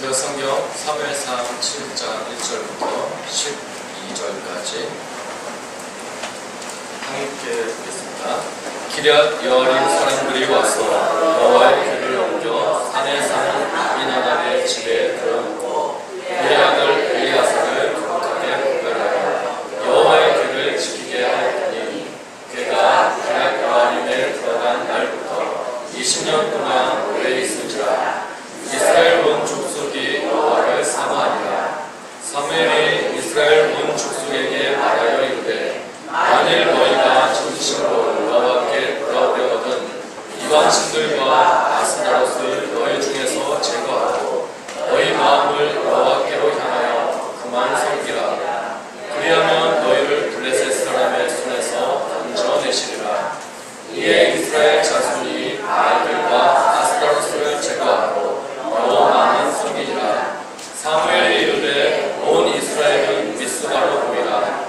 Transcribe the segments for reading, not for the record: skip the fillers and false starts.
구약 성경 사무엘상 7장 1절부터 12절까지 함께 읽겠습니다. 기럇 여아림 사람들이 와서 여호와의 궤를 옮겨 산에 사는 아비나답의 집에 들어놓고 그의 아들 엘리야사를 거룩하게 구별하여 여호와의 궤를 지키게 하였더니 그가 기럇 여아림에 들어간 날부터 20년 동안 오래 있은지라. 이스라엘 온 족속이 여호와를 사모하니라. 사무엘이 이스라엘 온 족속에게 말하여 이르되 만일 너희가 진심으로 여호와께 돌아오려거든 이방신들과 아스타롯을 너희 중에서 제거하고 너희 마음을 여호와께로 향하여 그만 섬기라. 그리하면 너희를 블레셋 사람의 손에서 건져내시리라. 이에 이스라엘 자손이 바알들과 아스타롯을 제거하고 더 많은 섬기니라. 사무엘이 이르되 온 이스라엘은 미스바로 모이라.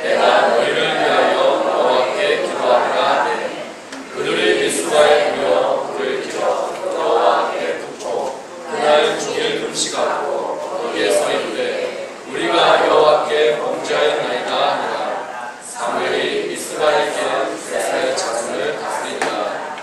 내가 너희를 위하여 여호와께 기도하리라 하매 그들이 미스바에 모여 그를 기어 여호와께 묻고 그날 종일 금식하고 거기에서 이르되 우리가 여호와께 범죄하였나이다 하니라. 사무엘이 미스바에게 이스라엘 자손을 다스리니라.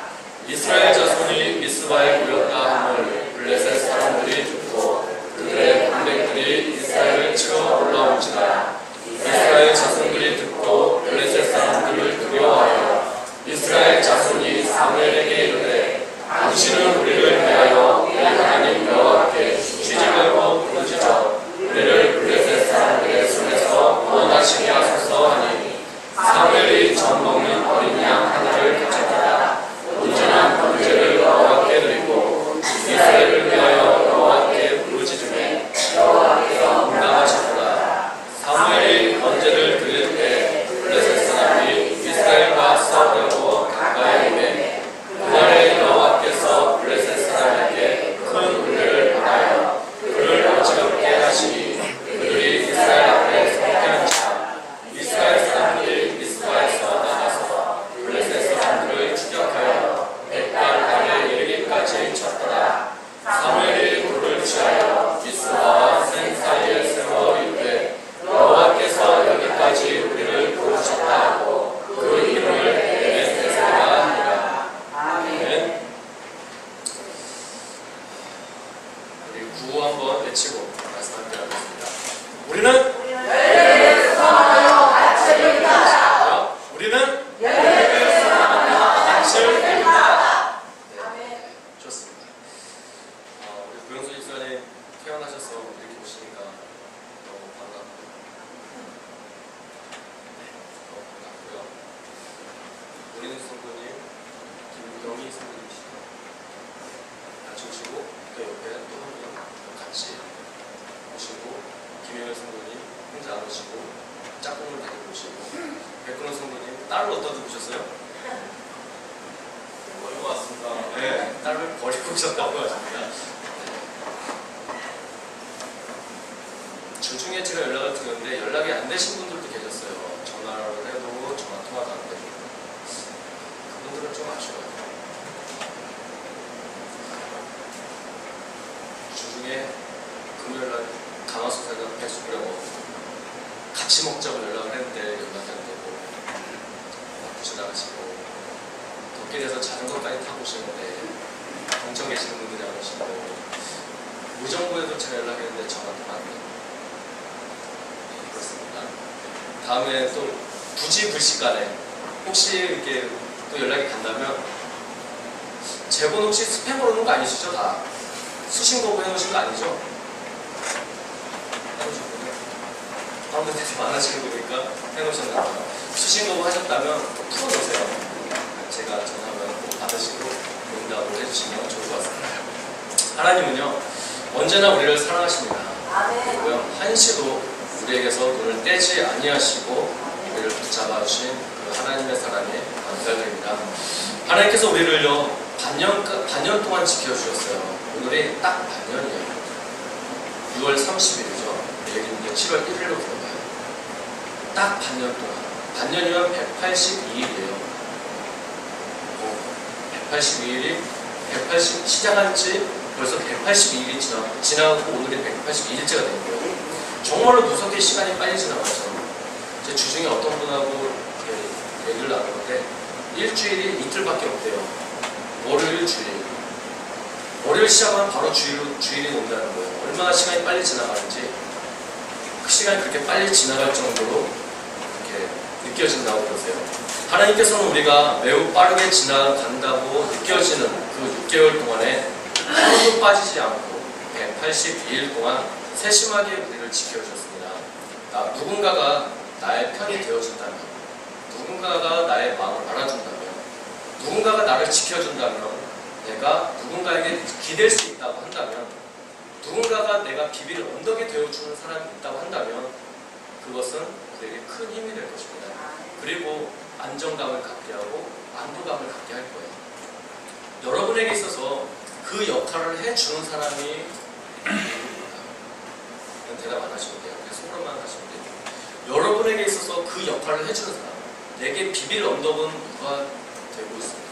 이스라엘 자손이 미스바에 모였다 함을 블레셋 사람들이 듣고 그들의 군대들이 이스라엘을 치러 올라온지라. 이스라엘 자손들이 듣고 블레셋 사람들을 두려워하여 이스라엘 자손이 사무엘에게 이르되 당신은 우리를 위하여 우리 하나님 여호와께 취직하고 부르짖어 우리를 블레셋 사람들의 손에서 구원하시게 하소서 하니 사무엘이 젖 먹는 어린 양 하나를 가져다가 온전한 번제를 여호와께 드리고 이스라엘을 위하여 여호와께 부르짖으매 여호와께서 응답하셨더라. 사무엘이 번제를 드릴 때 블레셋 사람이 이스라엘과 싸우려고 가까이 오매 그날에 여호와께서 블레셋 사람에게 큰 은혜를 받아요 그를 어지럽게 하시니 그들이 이스라엘 앞에 성패한지라. 이스라엘 사람들이 미스바에서 나가서 블레셋 사람들을 추격하여 백발 아래 이르기까지 쳤더라. 사무엘이 돌을 취하여 미스바와 센 사이에 세워 이르되 여호와께서 여기까지 우리를 도우셨다 하고 그 이름을 에베스라 하니라. 아멘. 우리 구호 한번 외치고 말씀하도록 하겠습니다. 우리는 우리는 좋습니다. 우리 구영수 집사님 태어나셔서 이렇게 오시니까 너무 반갑고 너무 반갑고요. 우리는 성도님 김경희 성도님이시죠. 같이 오시고 그 옆에 또 한 명 같이 오시고 김영일 성도님 혼자 안 오시고 짝꿍을 데리고 오시고 백근호 성도님 딸을 어디다 두고 오셨어요? 버리고 왔습니다. 네, 딸을 버리고 오셨다고 하십니다. 주중에 제가 연락을 드렸는데 연락이 안 되신 분들도 계셨어요. 전화를 해도 전화 통화가 안 되고 그분들은 좀 아쉬워요. 주중에 금요일날 가마솥에다 백숙 끓여 먹고 같이 먹자고 연락을 했는데 연락이 안 되고 바쁘시 나가시고 덥게 돼서 자전거까지 타고 오시는데 동청 계시는 분들이 안 오시고 무정부에도 제가 연락했는데 전화도 안 되고 그렇습니다. 다음에 또 굳이 불시간에 혹시 이렇게 또 연락이 간다면 제 번 혹시 스팸으로 오는 거 아니시죠? 다 수신 거부 해놓으신 거 아니죠? 해놓으셨군요. 다음부터 되게 많아지는 거 보니까 해놓으셨나봐요. 수신 거부 하셨다면 풀어놓으세요. 제가 전화하면 꼭 받으시고 응답을 해주시면 좋을 것 같습니다. 하나님은요 언제나 우리를 사랑하십니다. 그리고요 한시도 우리에게서 눈을 떼지 아니하시고 우리를 붙잡아 주신 그 하나님의 사랑에 감사드립니다. 하나님께서 우리를요 반년 동안 지켜주셨어요. 오늘이 딱 반년이에요. 6월 30일이죠. 내일은 7월 1일로 들어가요. 딱 반년 동안. 반년이면 182일이에요. 182일이 180 시작한 지 벌써 182일이 지나고 오늘이 182일째가 된 거예요. 정말로 무섭게 시간이 빨리 지나가죠. 제 주중에 어떤 분하고 이렇게 얘기를 나누는데 일주일이 이틀밖에 없대요. 월요일, 주일. 월요일 시작하면 바로 주일이 온다는 거예요. 얼마나 시간이 빨리 지나가는지 그 시간이 그렇게 빨리 지나갈 정도로 이렇게 느껴진다고 그러세요. 하나님께서는 우리가 매우 빠르게 지나간다고 느껴지는 그 6개월 동안에 하루도 빠지지 않고 182일 동안 세심하게 우리를 지켜주셨습니다. 누군가가 나의 편이 되어준다면, 누군가가 나의 마음을 알아준다면, 누군가가 나를 지켜준다면, 내가 누군가에게 기댈 수 있다고 한다면, 누군가가 내가 비빌 언덕이 되어주는 사람이 있다고 한다면 그것은 우리에게 큰 힘이 될 것입니다. 그리고 안정감을 갖게 하고 안도감을 갖게 할 거예요. 여러분에게 있어서 그 역할을 해주는 사람이 대답 안 하시면 돼요. 그냥 속으로만 하시면 돼요. 여러분에게 있어서 그 역할을 해주는 사람, 내게 비빌 언덕은 누가 되고 있습니까?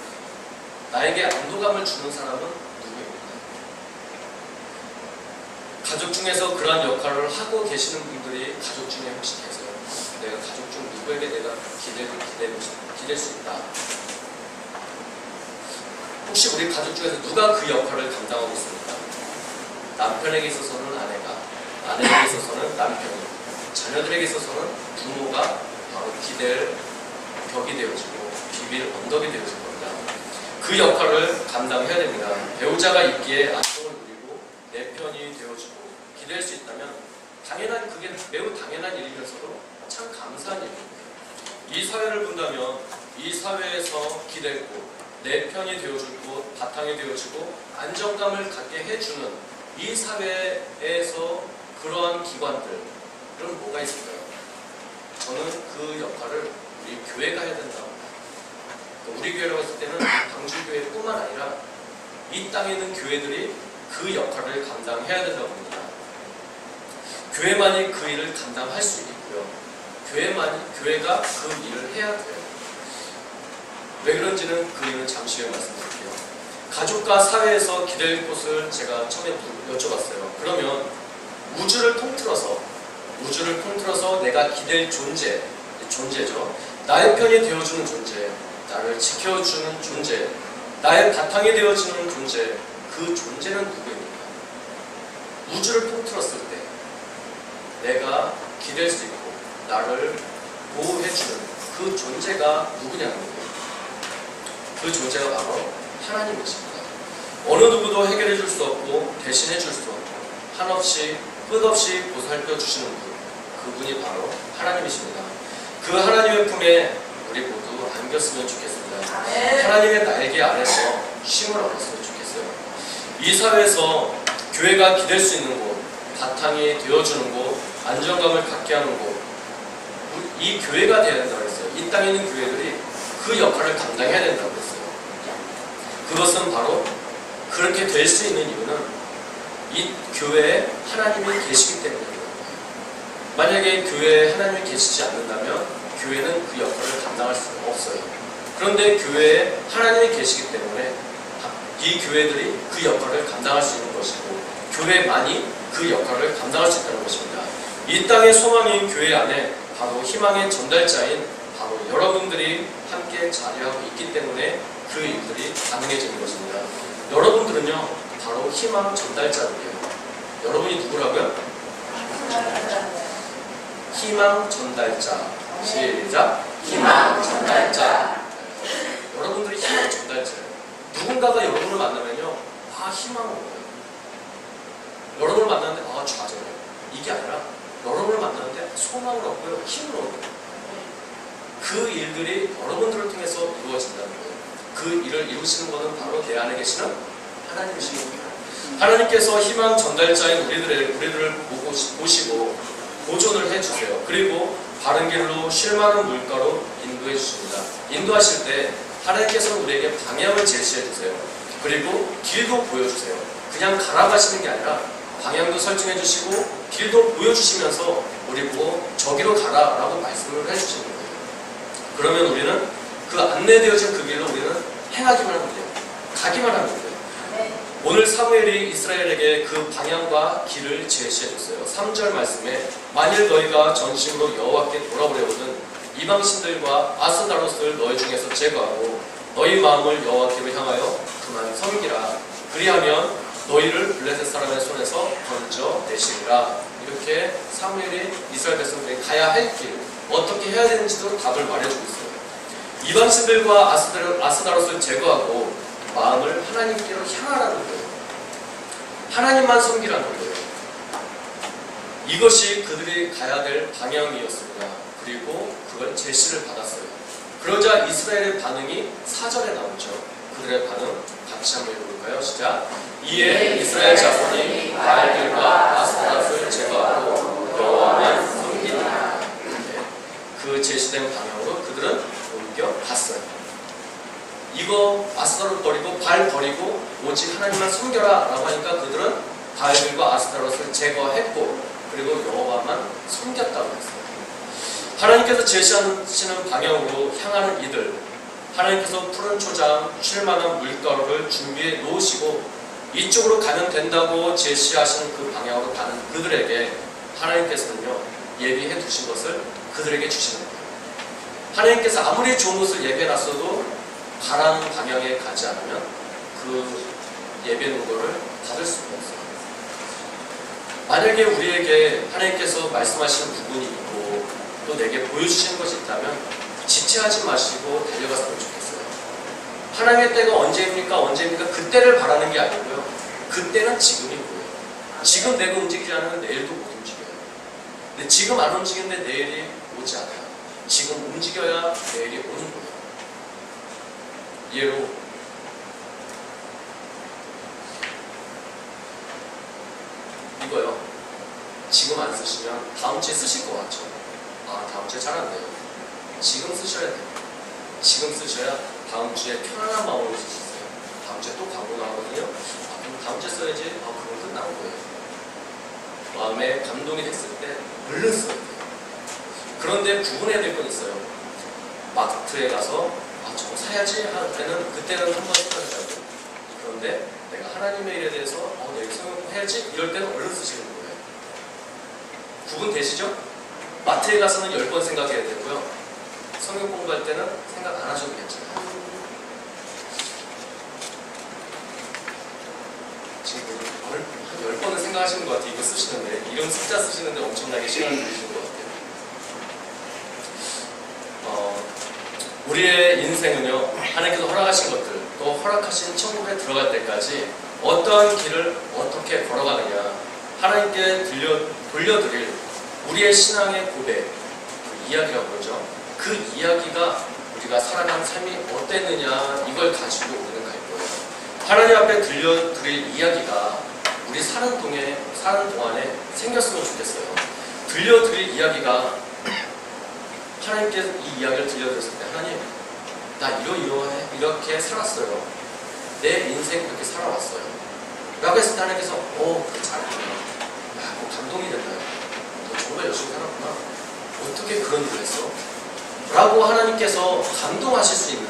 나에게 안도감을 주는 사람은 누구입니까? 가족 중에서 그러한 역할을 하고 계시는 분들이 가족 중에 혹시 계세요? 내가 가족 중 누구에게 내가 기댈 수 있다. 혹시 우리 가족 중에서 누가 그 역할을 감당하고 있습니까? 남편에게 있어서는 아내가, 아내에게 있어서는 남편이, 자녀들에게 있어서는 부모가 바로 기댈 벽이 되어지고 비빌 언덕이 되어질 겁니다. 그 역할을 감당해야 됩니다. 배우자가 있기에 안정을 누리고 내 편이 되어주고 기댈 수 있다면 그게 매우 당연한 일이면서도 참 감사한 일입니다. 이 사회를 본다면 이 사회에서 기댈고 내 편이 되어줄 곳, 바탕이 되어주고 안정감을 갖게 해주는 이 사회에서 그러한 기관들은 뭐가 있을까요? 저는 그 역할을 우리 교회가 해야 된다고 합니다. 우리 교회라고 했을 때는 광주교회뿐만 아니라 이 땅에 있는 교회들이 그 역할을 감당해야 된다고 합니다. 교회만이 그 일을 감당할 수 있고요. 교회가 그 일을 해야 돼요. 왜 그런지는 그 이유는 잠시 후에 말씀드릴게요. 가족과 사회에서 기댈 곳을 제가 처음에 여쭤봤어요. 그러면 우주를 통틀어서 내가 기댈 존재죠. 나의 편이 되어주는 존재, 나를 지켜주는 존재, 나의 바탕이 되어주는 존재, 그 존재는 누구입니까? 우주를 통틀었을 때 내가 기댈 수 있고 나를 보호해주는 그 존재가 누구냐는 거예요. 그 존재가 바로 하나님이십니다. 어느 누구도 해결해 줄 수 없고 대신해 줄 수 없고 한없이 끝없이 보살펴 주시는 분, 그분이 바로 하나님이십니다. 그 하나님의 품에 우리 모두 안겼으면 좋겠습니다. 하나님의 날개 아래서 쉼을 얻었으면 좋겠어요. 이 사회에서 교회가 기댈 수 있는 곳, 바탕이 되어주는 곳, 안정감을 갖게 하는 곳, 이 교회가 되어야 된다고 했어요. 이 땅에 있는 교회들이 그 역할을 감당해야 된다고 했어요. 그것은 바로 그렇게 될 수 있는 이유는 이 교회에 하나님이 계시기 때문입니다. 만약에 교회에 하나님이 계시지 않는다면 교회는 그 역할을 감당할 수가 없어요. 그런데 교회에 하나님이 계시기 때문에 이 교회들이 그 역할을 감당할 수 있는 것이고 교회만이 그 역할을 감당할 수 있다는 것입니다. 이 땅의 소망인 교회 안에 바로 희망의 전달자인 바로 여러분들이 함께 자리하고 있기 때문에 그 일들이 가능해지는 것입니다. 여러분들은요 바로 희망 전달자들이에요. 여러분이 누구라고요? 희망 전달자. 시작. 희망 전달자. 여러분들이 희망 전달자예요. 누군가가 여러분을 만나면요 희망을 얻어요. 여러분을 만나는데 좌절해요. 이게 아니라 여러분을 만나는데 소망을 얻고요 힘을 얻어요. 그 일들이 여러분들을 통해서 이루어진다는 거예요. 그 일을 이루시는 것은 바로 내 안에 계시는 하나님이십니다. 하나님께서 희망 전달자인 우리들을 보시고 보존을 해주세요. 그리고 바른 길로 쉴 만한 물가로 인도해 주십니다. 인도하실 때 하나님께서는 우리에게 방향을 제시해 주세요. 그리고 길도 보여주세요. 그냥 가라가시는 게 아니라 방향도 설정해 주시고 길도 보여주시면서 우리 보고 저기로 가라라고 말씀을 해주시는 거예요. 그러면 우리는 그 안내되어진 그 길로 우리는 행하기만 하면 돼요. 가기만 하면 돼요. 오늘 사무엘이 이스라엘에게 그 방향과 길을 제시해줬어요. 3절 말씀에 만일 너희가 전심으로 여호와께 돌아오려거든 이방신들과 아스다롯을 너희 중에서 제거하고 너희 마음을 여호와께로 향하여 그만 섬기라. 그리하면 너희를 블레셋 사람의 손에서 건져내시리라. 이렇게 사무엘이 이스라엘 백성들이 가야 할 길, 어떻게 해야 되는지도 답을 말해주고 있어요. 이방신들과 아스다롯을 제거하고 마음을 하나님께로 향하라는 거예요. 하나님만 섬기라는 거예요. 이것이 그들이 가야 될 방향이었습니다. 그리고 그걸 제시를 받았어요. 그러자 이스라엘의 반응이 4절에 나오죠. 그들의 반응 같이 한번 읽어볼까요? 시작. 이에 이스라엘 자손이 바알들과 아스타롯을 제거하고 여호와만 섬기니라. 그 제시된 방향으로 그들은 옮겨갔어요. 이거 아스타롯 버리고 바알 버리고 오직 하나님만 섬겨라 라고 하니까 그들은 바알들과 아스타롯을 제거했고 그리고 여호와만 섬겼다고 했어요. 하나님께서 제시하시는 방향으로 향하는 이들, 하나님께서 푸른 초장, 쉴만한 물가루를 준비해 놓으시고 이쪽으로 가면 된다고 제시하신 그 방향으로 가는 그들에게 하나님께서는요 예비해 두신 것을 그들에게 주시는 거예요. 하나님께서 아무리 좋은 것을 예배해놨어도 가라는 방향에 가지 않으면 그 예배 놓은 거를 받을 수가 없어요. 만약에 우리에게 하나님께서 말씀하시는 부분이 있고 또 내게 보여주시는 것이 있다면 지체하지 마시고 달려갔으면 좋겠어요. 하나님의 때가 언제입니까? 그때를 바라는 게 아니고요. 그때는 지금이고요. 지금 내가 움직이지 않으면 내일도 못 움직여요. 근데 지금 안 움직이는데 내일이 오지 않아요. 지금 움직여야 내일이 오는 거예요. 예로 이거요. 지금 안 쓰시면 다음 주에 쓰실 것 같죠? 아, 다음 주에 잘 안 돼요. 지금 쓰셔야 돼요. 지금 쓰셔야 다음 주에 편안한 마음으로 쓸 수 있어요. 다음 주에 또 광고 나오거든요. 아, 그럼 다음 주에 써야지. 아, 그건 끝난 거예요. 마음에 감동이 됐을 때 얼른 써야 돼요. 그런데 구분해야 될 건 있어요. 마트에 가서 아, 저거 사야지 할 때는 그때는 한번 생각하고 그런데 내가 하나님의 일에 대해서 내일 성공해야지 이럴 때는 얼른 쓰시는 거예요. 구분되시죠? 마트에 가서는 10번 생각해야 되고요. 성경 공부할 때는 생각 안 하셔도 괜찮아요. 지금 한 10번은 생각하시는 것 같아요. 이거 쓰시는데 이런 숫자 쓰시는데 엄청나게 시간을 들이시는 것 같아요. 우리의 인생은요 하나님께서 허락하신 것들 또 허락하신 천국에 들어갈 때까지 어떤 길을 어떻게 걸어가느냐 하나님께 돌려드릴 우리의 신앙의 고백 그 이야기라고 그러죠. 그 이야기가 우리가 살아간 삶이 어땠느냐 이걸 가지고 우리는 갈 거예요. 하나님 앞에 들려드릴 이야기가 우리 사는 동안에 생겼으면 좋겠어요. 들려드릴 이야기가 하나님께서 이 이야기를 들려드렸을 때 하나님 나 이렇게 살았어요. 내 인생 그렇게 살아왔어요. 라고 했을 때 하나님께서 그래 잘했구나. 야, 감동이 된다요. 너 정말 열심히 살았구나. 어떻게 그런 일을 했어? 라고 하나님께서 감동하실 수 있는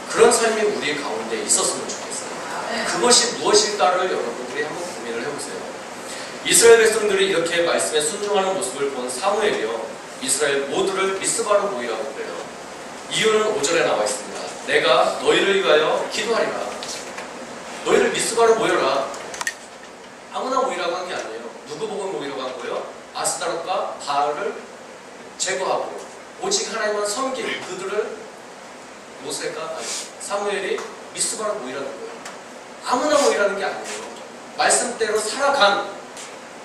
그런 삶이 우리 가운데 있었으면 좋겠어요. 그것이 무엇일까를 여러분들이 한번 고민을 해보세요. 이스라엘 백성들이 이렇게 말씀에 순종하는 모습을 본 사무엘이요 이스라엘 모두를 미스바로 모이라고 그래요. 이유는 5절에 나와 있습니다. 내가 너희를 위하여 기도하리라. 너희를 미스바로 모여라. 아무나 모이라고 한 게 아니에요. 누구 보고 모이라고 한 거예요? 아스타롯과 바알을 제거하고 오직 하나님만 섬긴 그들을 사무엘이 미스바로 모이라는 거예요. 아무나 모이라는 게 아니에요. 말씀대로 살아간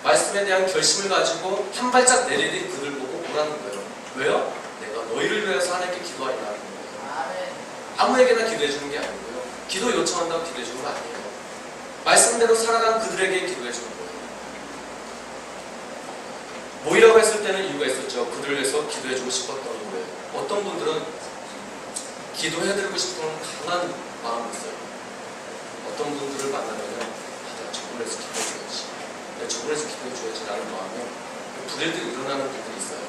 말씀에 대한 결심을 가지고 한 발짝 내디딘 그들 보고 오라는 거예요. 왜요? 내가 너희를 위해서 하나님께 기도하리라 하는 거예요. 아무에게나 기도해 주는 게 아니고요. 기도 요청한다고 기도해 주는 거 아니에요. 말씀대로 살아간 그들에게 기도해 주는 거예요. 모이라고 했을 때는 이유가 있었죠. 그들을 위해서 기도해 주고 싶었던 거예요. 어떤 분들은 기도해 드리고 싶은 강한 마음이 있어요. 어떤 분들을 만나면요. 내가 저분을 위해서 기도해 줘야지. 내가 저분을 위해서 기도해 줘야지 라는 마음에 불일들이 일어나는 분들이 있어요.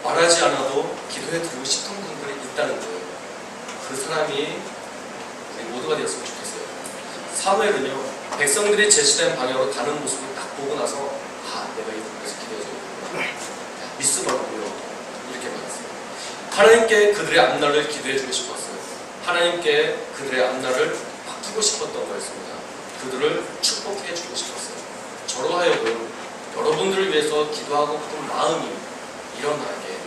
말하지 않아도 기도해 드리고 싶은 분들이 있다는 거예요. 그 사람이 우리 모두가 되었으면 좋겠어요. 사무엘은요, 백성들이 제시된 방향으로 가는 모습을 딱 보고 나서 내가 이곳에서 기도해줘야겠구나. 미스바로고요. 이렇게 말했어요. 하나님께 그들의 앞날을 기도해주고 싶었어요. 하나님께 그들의 앞날을 바꾸고 싶었던 거였습니다. 그들을 축복해주고 싶었어요. 저로 하여금 여러분들을 위해서 기도하고 싶은 마음이 일어나게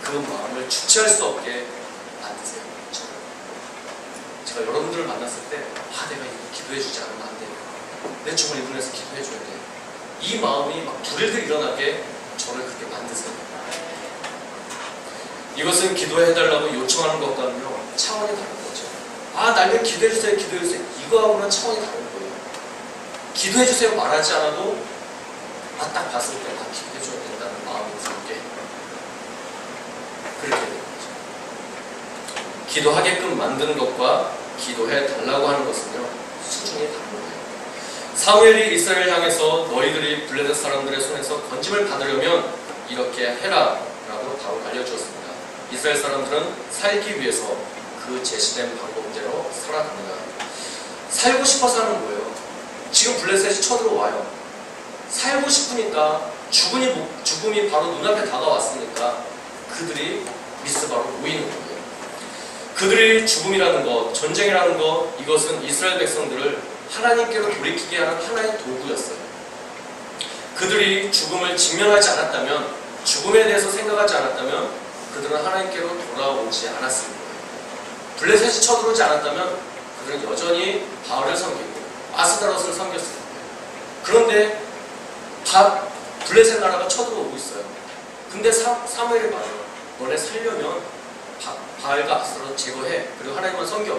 그 마음을 주체할 수 없게 만드세요. 제가 여러분들을 만났을 때 내가 이거 기도해주지 않으면 안 돼. 내 정말 이분에서 기도해줘야 돼. 이 마음이 막 불일들 일어나게 저를 그렇게 만드세요. 이것은 기도해달라고 요청하는 것과는요 차원이 다른 거죠. 날면 기도해주세요, 기도해주세요. 이거하고는 차원이 다른 거예요. 기도해주세요 말하지 않아도 딱 봤을 때 기도해줘야 된다는 마음이 들게 그렇게 되는 거죠. 기도하게끔 만드는 것과 기도해달라고 하는 것은요 수준이 다른 거예요. 사무엘이 이스라엘을 향해서 너희들이 블레셋 사람들의 손에서 건짐을 받으려면 이렇게 해라 라고 답을 알려주었습니다. 이스라엘 사람들은 살기 위해서 그 제시된 방법대로 살아갑니다. 살고 싶어서 하는 거예요. 지금 블레셋이 쳐들어와요. 살고 싶으니까 죽음이 바로 눈앞에 다가왔으니까 그들이 미스바로 모이는 거예요. 그들이 죽음이라는 것, 전쟁이라는 것, 이것은 이스라엘 백성들을 하나님께로 돌이키게 하는 하나의 도구였어요. 그들이 죽음을 직면하지 않았다면, 죽음에 대해서 생각하지 않았다면 그들은 하나님께로 돌아오지 않았을 거예요. 블레셋이 쳐들어오지 않았다면 그들은 여전히 바알을 섬기고 아스다롯을 섬겼을 거예요. 그런데 블레셋 나라가 쳐들어오고 있어요. 근데 사무엘이 말해요. 너네 살려면 바알과 아스다롯 제거해. 그리고 하나님만 섬겨.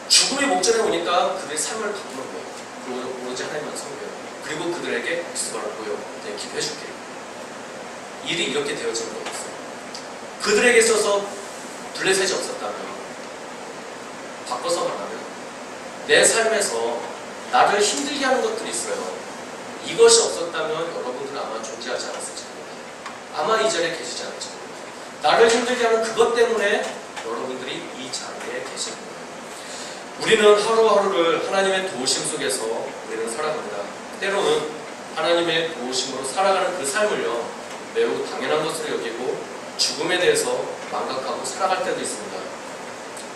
죽음이 목전에 오니까 그들이 삶을 바꾸는 거예요. 그리고 오로지 하나님만 섬겨요. 그리고 그들에게 미스바를 보여. 내가 기도해줄게. 일이 이렇게 되어지는 거였어요. 그들에게 있어서 블레셋이 없었다면, 바꿔서 말하면 내 삶에서 나를 힘들게 하는 것들이 있어요. 이것이 없었다면 여러분들은 아마 존재하지 않았을지 모릅니다. 아마 이 자리에 계시지 않을지 모릅니다. 나를 힘들게 하는 그것 때문에 여러분들이 이 자리에 계신 거예요. 우리는 하루하루를 하나님의 도우심 속에서 우리는 살아갑니다. 때로는 하나님의 도우심으로 살아가는 그 삶을요 매우 당연한 것으로 여기고 죽음에 대해서 망각하고 살아갈 때도 있습니다.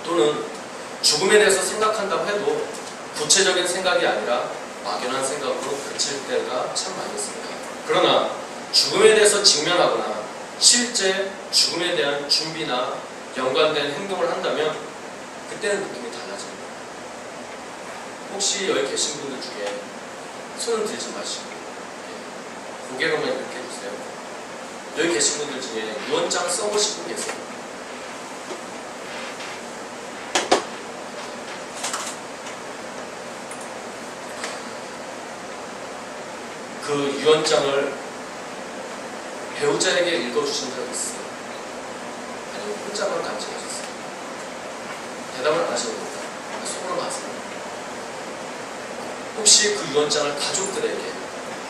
또는 죽음에 대해서 생각한다고 해도 구체적인 생각이 아니라 막연한 생각으로 그칠 때가 참 많이 있습니다. 그러나 죽음에 대해서 직면하거나 실제 죽음에 대한 준비나 연관된 행동을 한다면 그때는 느낌이 달라집니다. 혹시 여기 계신 분들 중에 손은 들지 마시고 고개로만 이렇게 해주세요. 여기 계신 분들 중에 유언장 써보신 분 계세요? 그 유언장을 배우자에게 읽어주신 적 있어요? 아니면 혼자만 간직하셨어요? 대답을 안 하시는 겁니다. 속으로 마세요. 혹시 그 유언장을 가족들에게,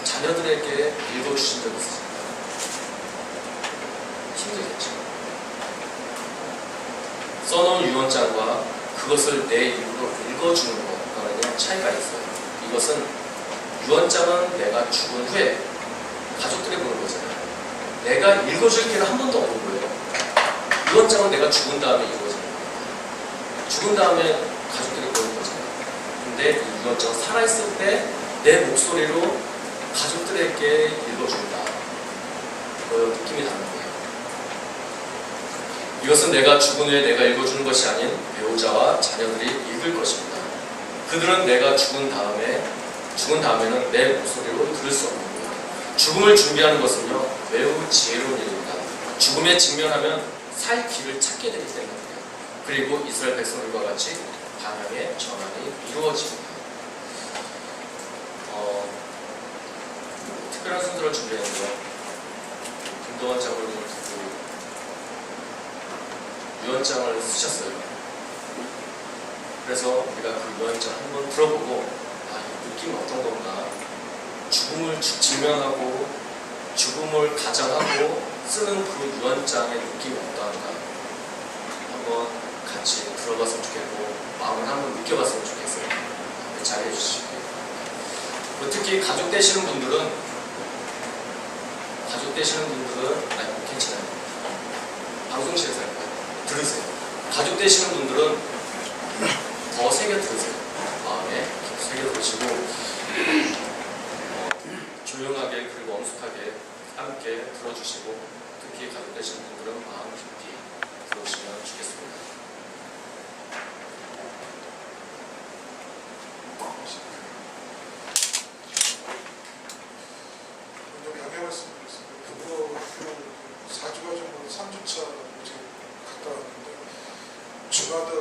자녀들에게 읽어주신 적 있으신가요? 힘들겠죠. 써놓은 유언장과 그것을 내 입으로 읽어주는 것과는 차이가 있어요. 이것은 유언장은 내가 죽은 후에 가족들이 보는 거잖아요. 내가 읽어줄 기회는 한 번도 없는 거예요. 유언장은 내가 죽은 다음에 읽어지는 거예요. 죽은 다음에 가족들이 보는 거잖아요. 근데 이 유언장은 살아있을 때 내 목소리로 가족들에게 읽어준다. 느낌이 다른 거예요. 이것은 내가 죽은 후에 내가 읽어주는 것이 아닌 배우자와 자녀들이 읽을 것입니다. 그들은 내가 죽은 다음에는 내 목소리로 들을 수 없는 거예요. 죽음을 준비하는 것은요 매우 지혜로운 일입니다. 죽음에 직면하면 살 길을 찾게 되기 때문입니다. 그리고 이스라엘 백성들과 같이 방향의 전환이 이루어집니다. 특별한 순서를 준비했는데요. 김동완 장로님을 두고 유언장을 쓰셨어요. 그래서 우리가 그 유언장을 한번 들어보고 이 느낌이 어떤 건가, 죽음을 직면하고 죽음을 가정하고 쓰는 그 유언장의 느낌이 어떠한가 한번 같이 들어봤으면 좋겠고 마음을 한번 느껴봤으면 좋겠어요. 잘해 주시고 특히 가족 되시는 분들은 아니 괜찮아요. 방송실에서 들으세요. 가족 되시는 분들은 더 새겨 들으세요. 마음에 새겨 들으시고 조용하게 그리고 엄숙하게 함께 들어주시고 특히 가족 되시는 분들은 마음 깊이 들어주시면 좋겠습니다. 양해 말씀드렸습니다. 그거 4주가 전부터 3주차 갔다 왔는데 주마다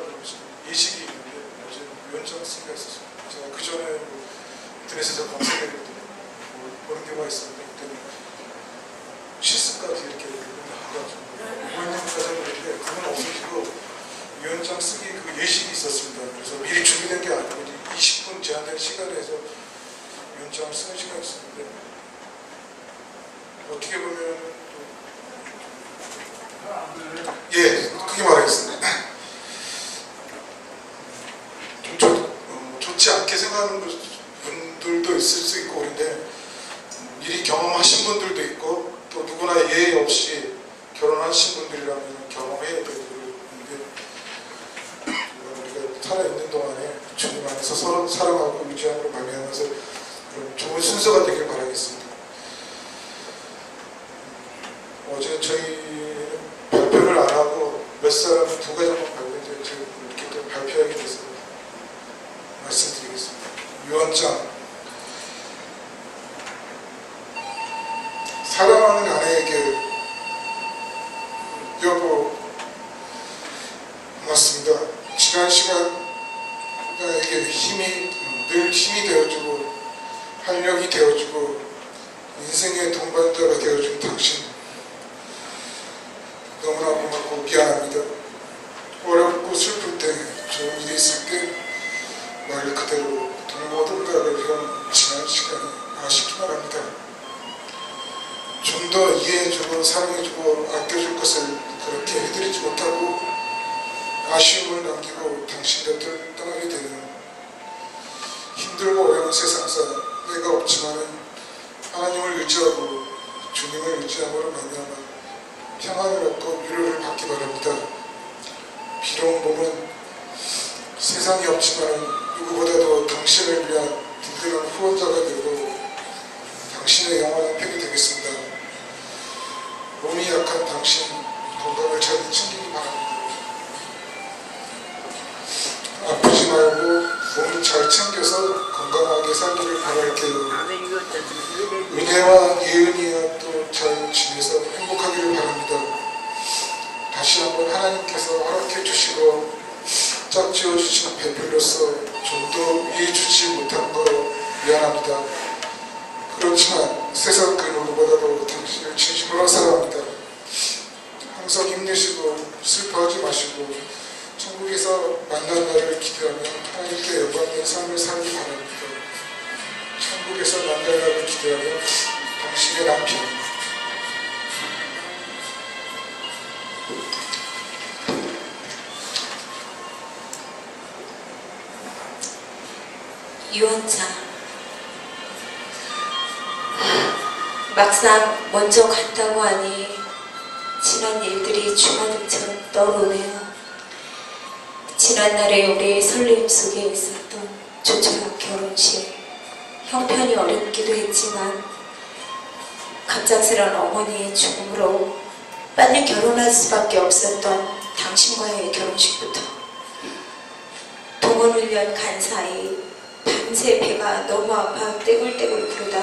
예식이 있는데 어제 위원장 승가 있었습니다. 제가 그 전에 인터넷에서 검색해봤더니 보는 경우가 있었는데 그때는 실습까지 이렇게 나와가지고 뭐 있는지 찾아보는데 그건 없어지고 위원장 쓰기 그 예식이 있었습니다. 그래서 미리 준비된 게 아니고 20분 제한된 시간에서 위원장을 쓰는 시간이 있었는데 어떻게 보면 예, 크게 말하겠습니다. 좀 좋지 않게 생각하는 분들도 있을 수 있고 그런데 미리 경험하신 분들도 있고 또 누구나 예의 없이 결혼하신 분들이라면 경험해야 되고 우리가 살아있는 동안에 주님 안에서 서로 사랑하고 유지함으로 말미암아서 그런 좋은 순서가 되길 바라겠습니다. 어제 저희 발표를 안 하고 몇 사람 두 가지만 발표했는데 제가 이렇게 또 발표하게 돼서 말씀드리겠습니다. 위원장, 사랑하는 아내에게 여보 고맙습니다. 지난 시간 나에게 늘 힘이 되어주고 활력이 되어주고 인생의 동반자가 되어준 당신 너무나 고맙고 미안합니다. 어렵고 슬플 때 좋은 일이 있을 때 말 그대로 동고동락을 해온 지난 시간이 아쉽기만 합니다. 좀 더 이해해주고 사랑해주고 아껴줄 것을 그렇게 해드리지 못하고 아쉬움을 남기고 당신 곁을 떠나게 되는 힘들고 어려운 세상사 내가 없지만은 하나님을 의지하고 주님을 의지함으로 말미암아 평안을 얻고 위로를 받기 바랍니다. 비록 몸은 세상이 없지만 누구보다도 당신을 위한 든든한 후원자가 되고 당신의 영원한 팬이 되겠습니다. 몸이 약한 당신 건강을 잘 챙기기 바랍니다. 아프지 말고 몸 잘 챙겨서 건강하게 살기를 바랄게요. 은혜와 예은이와 또 잘 지내서 행복하기를 바랍니다. 다시 한번 하나님께서 허락해 주시고 짝지어 주신 배필로서 좀 더 위해 주지 못한 거 미안합니다. 그렇지만 세상 그 누구보다도 당신을 진심으로 사랑합니다. 항상 힘내시고 슬퍼하지 마시고 천국에서 만난 날을 기대하며 하나님께 영광의 삶을 살기 바랍니다. 천국에서 만날 날을 기대하며 당신의 남편 유언장. 막상 먼저 갔다고 하니 지난 일들이 주마등처럼 떠오르네요. 지난날에 우리의 설렘 속에 있었던 조촐한 결혼식, 형편이 어렵기도 했지만 갑작스런 어머니의 죽음으로 빨리 결혼할 수밖에 없었던 당신과의 결혼식부터 동원훈련 간 사이 밤새 배가 너무 아파 떼굴떼굴 구르다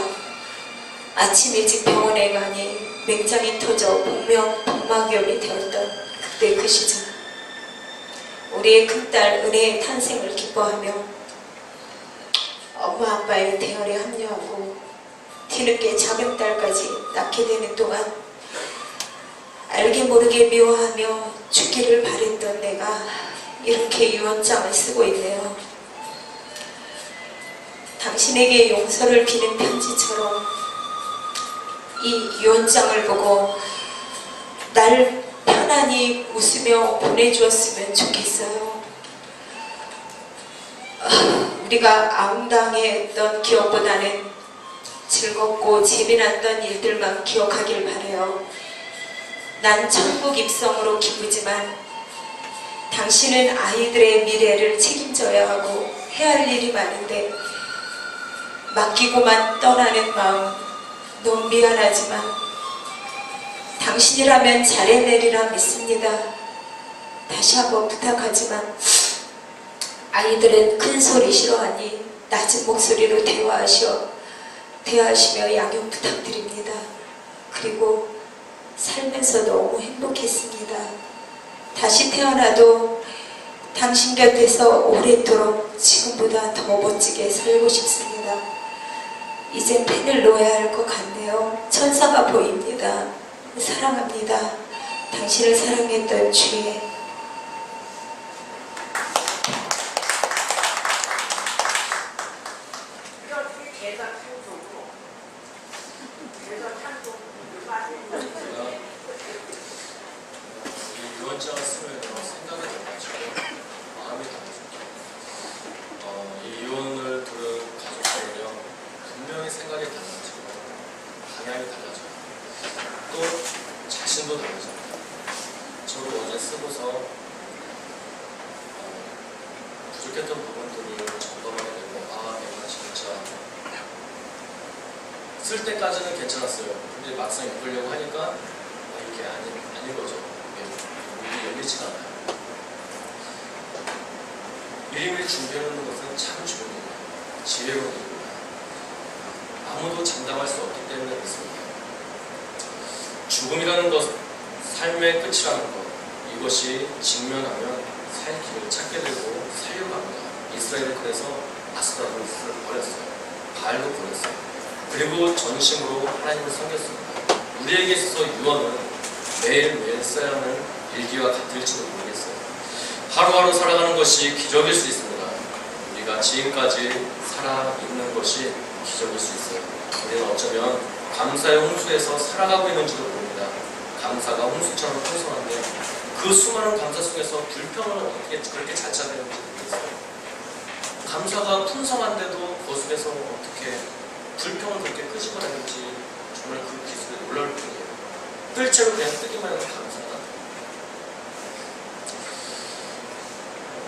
아침 일찍 병원에 가니 맹장이 터져 복막염이 되었던 그때 그 시절 우리의 큰딸 은혜의 탄생을 기뻐하며 엄마 아빠의 대열에 합류하고 뒤늦게 작은딸까지 낳게 되는 동안 알게 모르게 미워하며 죽기를 바랬던 내가 이렇게 유언장을 쓰고 있네요. 당신에게 용서를 비는 편지처럼 이 유언장을 보고 나를 편안히 웃으며 보내주었으면 좋겠어요. 우리가 아웅당했던 기억보다는 즐겁고 재미났던 일들만 기억하길 바래요. 난 천국 입성으로 기쁘지만 당신은 아이들의 미래를 책임져야 하고 해야 할 일이 많은데 맡기고만 떠나는 마음 너무 미안하지만 당신이라면 잘해내리라 믿습니다. 다시 한번 부탁하지만 아이들은 큰 소리 싫어하니 낮은 목소리로 대화하시며 양형 부탁드립니다. 그리고 살면서 너무 행복했습니다. 다시 태어나도 당신 곁에서 오랫도록 지금보다 더 멋지게 살고 싶습니다. 이제 펜을 놓아야 할 것 같네요. 천사가 보입니다. 사랑합니다. 당신을 사랑했던 주의. 이 유언장을 쓰면 생각이 달라지고 마음이 달라집니다. 이 유언을 들은 가족들은요 분명히 생각이 달라지고 방향이 달라져요. 또 자신도 달라집니다. 저도 어제 쓰고서 부족했던 부분들을 점검하게 되고 내가 진짜 쓸 때까지는 괜찮았어요. 근데 막상 읽으려고 하니까 이게 아닌 거죠. 이게 열리지가 않아요. 미리미리 준비해놓는 것은 참 좋은 일이에요. 지혜로운 일입니다. 아무도 장담할 수 없기 때문에 그렇습니다. 죽음이라는 것, 삶의 끝이라는 것, 이것이 직면하면 살 길을 찾게 되고 살려고 합니다. 이스라엘은 그래서 아스라엘을 버렸어요. 바알도 버렸어요. 그리고 전심으로 하나님을 섬겼습니다. 우리에게 있어서 유언은 매일매일 써야 하는 일기와 같을지도 모르겠어요. 하루하루 살아가는 것이 기적일 수 있습니다. 우리가 지금까지 살아있는 것이 기적일 수 있어요. 우리는 어쩌면 감사의 홍수에서 살아가고 있는지도 모릅니다. 감사가 홍수처럼 풍성한데 그 수많은 감사 속에서 불평을 어떻게 그렇게 잘 찾아내는지 모르겠어요. 감사가 풍성한데도 그 속에서 어떻게 불평을 그렇게 끄집어내는지 정말 그 기술에 놀라울 뿐이에요. 뜰 채로 그냥 뜨기만 해도 감사하다.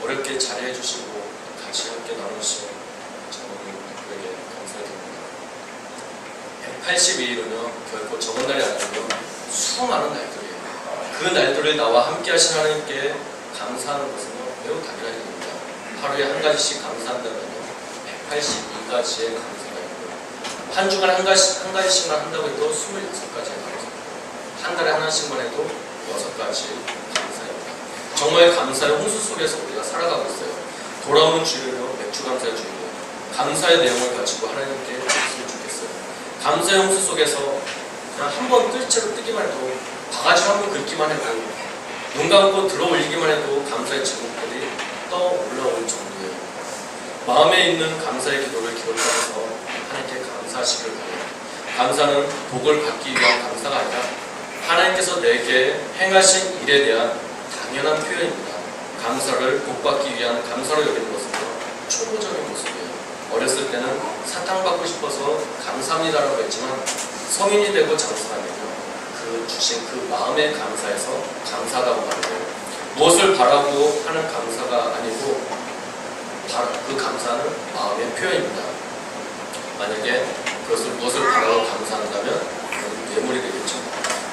어렵게 자리해 주시고 같이 함께 나누신 저에게 감사드립니다. 182일은요 결코 적은 날이 아니고요 수많은 날들이에요. 그 날들을 나와 함께 하신 하나님께 감사하는 것은요 매우 당연한 일입니다. 하루에 한 가지씩 감사한다면요 182가지의 감사가 있고요. 한 주간 한 가지씩만 한다고 해도 26가지의 감사. 한 달에 하나씩만 해도 6가지 감사입니다. 정말 감사의 홍수 속에서 우리가 살아가고 있어요. 돌아오는 주일은요 맥주 감사의 주일이에요. 감사의 내용을 가지고 하나님께 드렸으면 좋겠어요. 감사의 홍수 속에서 그냥 한번 뜰 채로 뜨기만 해도 바가지로 한번 긁기만 해도 눈 감고 들어 올리기만 해도 감사의 제목들이 떠올라올 정도예요. 마음에 있는 감사의 기도를 기록하면서 하나님께 감사하시길 바랍니다. 감사는 복을 받기 위한 감사가 아니라 하나님께서 내게 행하신 일에 대한 당연한 표현입니다. 감사를 복받기 위한 감사로 여기는 것은 초보적인 모습이에요. 어렸을 때는 사탕 받고 싶어서 감사합니다라고 했지만 성인이 되고 장사하면요 그 주신 그 마음의 감사에서 감사하다고 말해요. 무엇을 바라고 하는 감사가 아니고 그 감사는 마음의 표현입니다. 만약에 그것을 무엇을 바라고 감사한다면 그건 뇌물이 되겠죠.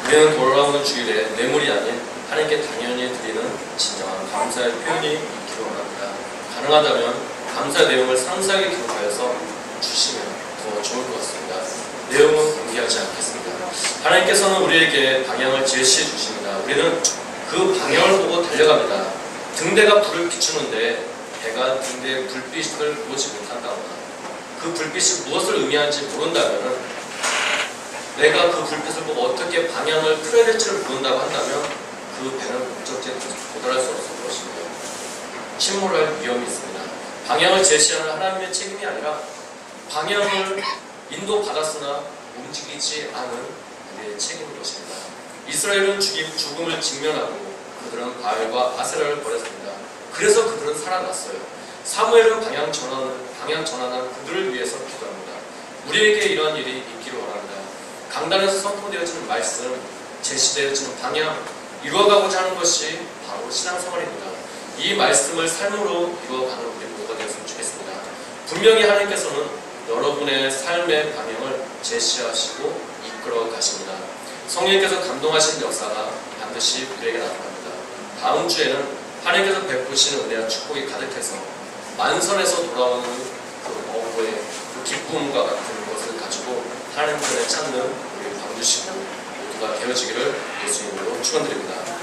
우리는 돌아오는 주일에 뇌물이 아닌 하나님께 당연히 드리는 진정한 감사의 표현이 있기를 원합니다. 가능하다면 감사 내용을 상세하게 기록하여서 주시면 더 좋을 것 같습니다. 내용은 공개하지 않겠습니다. 하나님께서는 우리에게 방향을 제시해 주십니다. 우리는 그 방향을 보고 달려갑니다. 등대가 불을 비추는데 배가 등대의 불빛을 보지 못한다거나 그 불빛이 무엇을 의미하는지 모른다면 내가 그 불빛을 보고 어떻게 방향을 틀어야 될지를 모른다고 한다면 그 배는 목적지에 도달할 수 없을 것입니다. 침몰할 위험이 있습니다. 방향을 제시하는 하나님의 책임이 아니라 방향을 인도받았으나 움직이지 않은 우리의 책임인 것입니다. 이스라엘은 죽음을 직면하고 그들은 바알과 아세라를 버렸습니다. 그래서 그들은 살아났어요. 사무엘은 방향 전환한 그들을 위해서 기도합니다. 우리에게 이런 일이 있기를 원합니다. 강단에서 선포되어지는 말씀, 제시되어지는 방향, 이루어가고자 하는 것이 바로 신앙생활입니다. 이 말씀을 삶으로 이루어가는 우리 모두가 되었으면 좋겠습니다. 분명히 하나님께서는 여러분의 삶의 방향을 제시하시고 이끌어 가십니다. 성령님께서 감동하신 역사가 반드시 우리에게 나타납니다. 다음 주에는 하나님께서 베푸신 은혜와 축복이 가득해서 만선에서 돌아오는 그 어부의 그 기쁨과 같은 것을 가지고 하나님 편에 찾는 우리 광주 식구 모두가 되어지기를 예수님으로 축원드립니다.